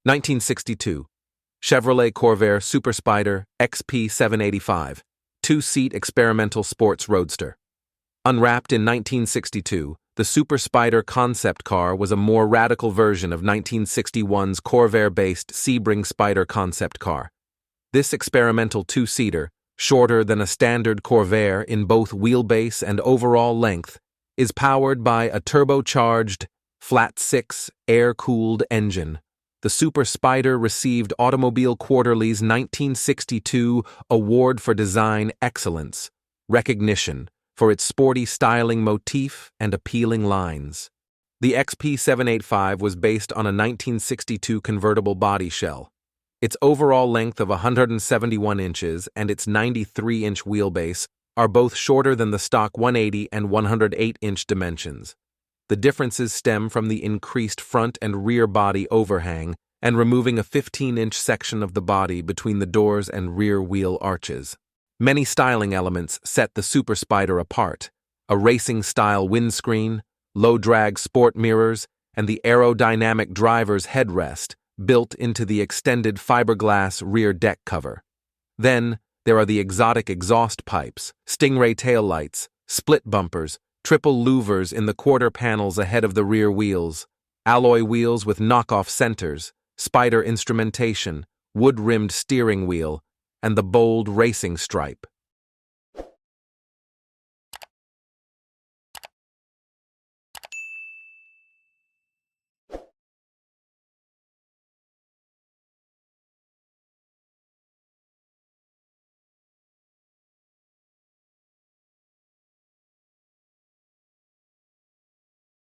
1962. Chevrolet Corvair Super Spyder XP-785, two-seat experimental sports roadster. Unwrapped in 1962, the Super Spyder concept car was a more radical version of 1961's Corvair-based Sebring Spyder concept car. This experimental two-seater, shorter than a standard Corvair in both wheelbase and overall length, is powered by a turbocharged, flat-six, air-cooled engine. The Super Spyder received Automobile Quarterly's 1962 Award for Design Excellence recognition for its sporty styling motif and appealing lines. The XP-785 was based on a 1962 convertible body shell. Its overall length of 171 inches and its 93-inch wheelbase are both shorter than the stock 180 and 108-inch dimensions. The differences stem from the increased front and rear body overhang and removing a 15-inch section of the body between the doors and rear wheel arches. Many styling elements set the Super Spyder apart: a racing-style windscreen, low-drag sport mirrors, and the aerodynamic driver's headrest built into the extended fiberglass rear deck cover. Then, there are the exotic exhaust pipes, Stingray taillights, split bumpers, triple louvers in the quarter panels ahead of the rear wheels, alloy wheels with knockoff centers, Spyder instrumentation, wood-rimmed steering wheel, and the bold racing stripe.